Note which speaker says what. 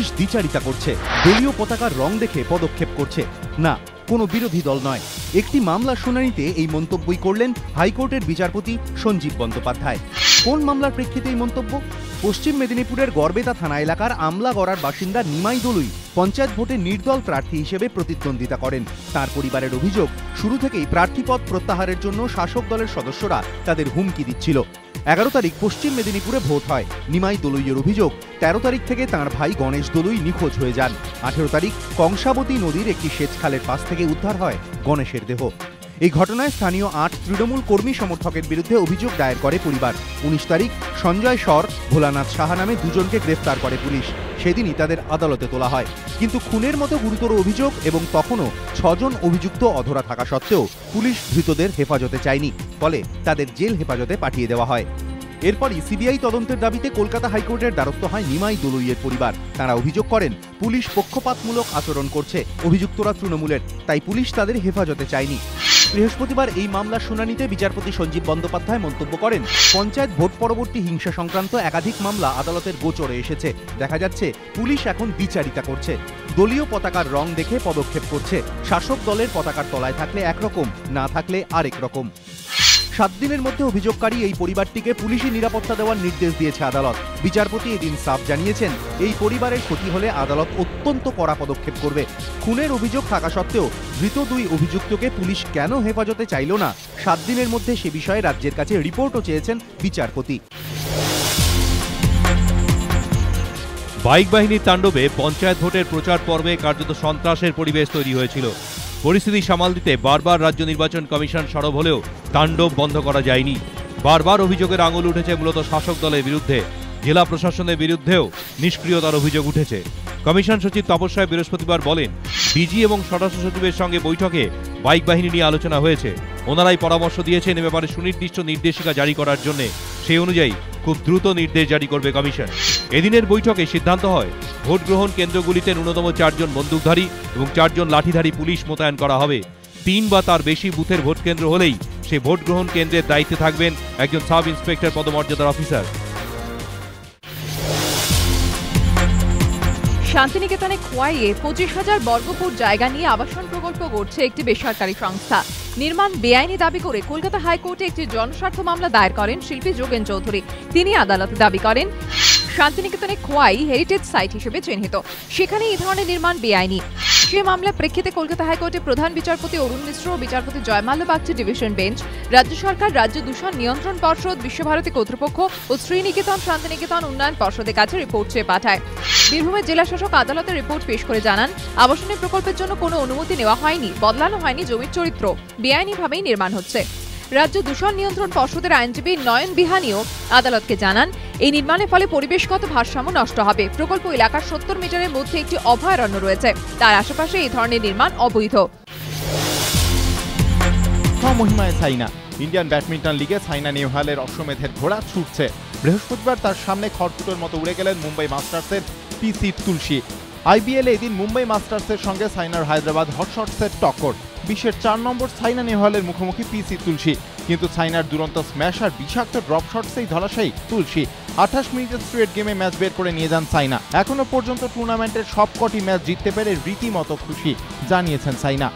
Speaker 1: Police দ্বিচারিতা করছে, দলীয় পতাকার রং দেখে পদক্ষেপ করছে। না, কোনো বিরোধী দল নয়। একটি মামলার শুনানিতে এই মন্তব্যই করলেন হাইকোর্টের বিচারপতি সঞ্জীব বন্দ্যোপাধ্যায়। কোন মামলার প্রেক্ষিতে এই মন্তব্য? পশ্চিম মেদিনীপুরের গড়বেতা থানা এলাকার আমলাগড়ার বাসিন্দা নিমাই দলুই পঞ্চায়েত ভোটে নির্দল প্রার্থী হিসেবে প্রতিদ্বন্দ্বিতা করেন। তার পরিবারের অভিযোগ, শুরু থেকেই প্রার্থীপদ প্রত্যাহারের জন্য শাসক দলের সদস্যরা তাদের হুমকি দিচ্ছিল। 11 তারিখ পশ্চিম মেদিনীপুরে ভোট হয়। নিমাই দলুইয়ের অভিযোগ, 13 তারিখ থেকে তাঁর ভাই গণেশ দলুই নিখোঁজ হয়ে যান। 18 তারিখ কংসাবতী নদীর একটি সেচ খালের পাশ থেকে উদ্ধার হয় গণেশের দেহ। এই ঘটনায় স্থানীয় 8 তৃণমূল কর্মী সমর্থকের বিরুদ্ধে অভিযোগ দায়ের করে পরিবার। 19 তারিখ সঞ্জয় সর, ভোলানাথ সাহা নামে দুজনকে গ্রেফতার করে পুলিশ। সেদিনই তাদের আদালতে তোলা হয়। কিন্তু খুনের মতো গুরুতর অভিযোগ এবং তখনও 6 জন অভিযুক্ত অধরা থাকা সত্ত্বেও পুলিশ ধৃতদের হেফাজতে চায়নি। ফলে তাদের জেল হেফাজতে পাঠিয়ে দেওয়া হয়। এরপরই সিবিআই তদন্তের দাবিতে কলকাতা হাইকোর্টের দ্বারস্থ হয় নিমাই দলুইয়ের পরিবার। তারা অভিযোগ করেন, পুলিশ পক্ষপাতমূলক আচরণ করছে, অভিযুক্তরা তৃণমূলের, তাই পুলিশ তাদের হেফাজতে চায়নি। বৃহস্পতিবার এই মামলার শুনানিতে বিচারপতি সঞ্জীব বন্দ্যোপাধ্যায় মন্তব্য করেন, পঞ্চায়েত ভোট পরবর্তী হিংসা সংক্রান্ত একাধিক মামলা আদালতের গোচরে এসেছে। দেখা যাচ্ছে পুলিশ এখন দ্বিচারিতা করছে, দলীয় পতাকার রং দেখে পদক্ষেপ করছে। শাসক দলের পতাকার তলায় থাকলে একরকম, না থাকলে আরেক রকম। 7 দিনের মধ্যে অভিযোগকারী এই পরিবারটিকে পুলিশি নিরাপত্তা দেওয়ার নির্দেশ দিয়েছে আদালত। বিচারপতি এদিন সাফ জানিয়েছেন, এই পরিবারের ক্ষতি হলে আদালত অত্যন্ত কড়া পদক্ষেপ করবে। খুনের অভিযোগ থাকা সত্ত্বেও ধৃত 2 অভিযুক্তকে পুলিশ কেন হেফাজতে চাইল না, 7 দিনের মধ্যে সে বিষয়ে রাজ্যের কাছে রিপোর্টও চেয়েছেন বিচারপতি।
Speaker 2: বাইক বাহিনীর তাণ্ডবে পঞ্চায়েত ভোটের প্রচার পর্বে কার্যত সন্ত্রাসের পরিবেশ তৈরি হয়েছিল। পরিস্থিতি সামাল দিতে বারবার রাজ্য নির্বাচন কমিশন সরব হলেও তাণ্ডব বন্ধ করা যায়নি। বারবার অভিযোগের আঙুল উঠেছে মূলত শাসক দলের বিরুদ্ধে। জেলা প্রশাসনের বিরুদ্ধেও নিষ্ক্রিয়তার অভিযোগ উঠেছে। কমিশন সচিব তপস রায় বৃহস্পতিবার বলেন, ডিজি এবং স্বরাষ্ট্র সচিবের সঙ্গে বৈঠকে বাইক বাহিনী নিয়ে আলোচনা হয়েছে। ওনারাই পরামর্শ দিয়েছেন এ ব্যাপারে সুনির্দিষ্ট নির্দেশিকা জারি করার জন্য। সেই অনুযায়ী খুব দ্রুত নির্দেশ জারি করবে কমিশন। এদিনের বৈঠকে সিদ্ধান্ত হয়, ভোট গ্রহণ কেন্দ্রগুলিতে ন্যূনতম 4 জন বন্দুকধারী এবং 4 জন লাঠিধারী পুলিশ মোতায়েন করা হবে। 3 বা তার বেশি বুথের ভোট কেন্দ্র হলেই সেই ভোট গ্রহণ কেন্দ্রের দায়িত্বে থাকবেন একজন সাব ইন্সপেক্টর পদমর্যাদার অফিসার।
Speaker 3: শান্তিনিকেতনে খোয়াইয়ে 25,000 বর্গফুট জায়গা নিয়ে আবাসন প্রকল্প গড়ছে একটি বেসরকারি সংস্থা। নির্মাণ বেআইনি দাবি করে কলকাতা হাইকোর্টে একটি জনস্বার্থ মামলা দায়ের করেন শিল্পী যোগেন চৌধুরী। তিনি আদালতে দাবি করেন, শান্তিনিকেতনে খোয়াই হেরিটেজ সাইট হিসেবে চিহ্নিত, সেখানে এই ধরনের নির্মাণ বেআইনি। সে মামলার প্রেক্ষিতে কলকাতা হাইকোর্টে প্রধান বিচারপতি অরুণ মিশ্র ও বিচারপতি জয়মাল্য বাগচি ডিভিশন বেঞ্চ রাজ্য সরকার, রাজ্য দূষণ নিয়ন্ত্রণ পর্ষদ, বিশ্বভারতী কর্তৃপক্ষ ও শ্রীনিকেতন শান্তিনিকেতন উন্নয়ন পর্ষদের কাছে রিপোর্ট চেয়ে পাঠায়। বীরভূমের জেলা শাসক আদালতে রিপোর্ট পেশ করে জানান, আবাসনের প্রকল্পের জন্য কোনো অনুমতি নেওয়া হয়নি, বদলানো হয়নি জমির চরিত্র, বেআইনিভাবেই নির্মাণ হচ্ছে। রাজ্য দূষণ নিয়ন্ত্রণ পর্ষদের আইনজীবী নয়ন বিহানিও আদালতকে জানান, এই নির্মাণের ফলে পরিবেশগত ভারসাম্য নষ্ট হবে। প্রকল্প এলাকার 70 মিটারের মধ্যে একটি অভয়ারণ্য রয়েছে, তার আশেপাশে এই ধরনের নির্মাণ অবৈধ।
Speaker 4: মহিমায় সাইনা, ইন্ডিয়ান ব্যাডমিন্টন লিগে সাইনা নেহওয়ালের অশ্বমেধের ঘোড়া ছুটছে। বৃহস্পতিবার তার সামনে খড়কুটোর মতো উড়ে গেলেন মুম্বাই মাস্টার্সের পিসি তুলসী। আইবিএল এদিন মুম্বাই মাস্টার্সের সঙ্গে সাইনার হায়দ্রাবাদ হটশটসের টক্কর। বিশ্বের 4 নম্বর সাইনা নেহওয়ালের মুখোমুখি পিসি তুলসী, কিন্তু সাইনার দুরন্ত স্ম্যাশ আর বিষাক্ত ড্রপ শটসেই ধরাশায়ী তুলসী। 28 মিনিটের স্ট্রেট গেমে ম্যাচ বের করে নিয়ে যান সাইনা। এখনো পর্যন্ত টুর্নামেন্টের সবকটি ম্যাচ জিততে পেরে রীতিমতো খুশি জানিয়েছেন সাইনা।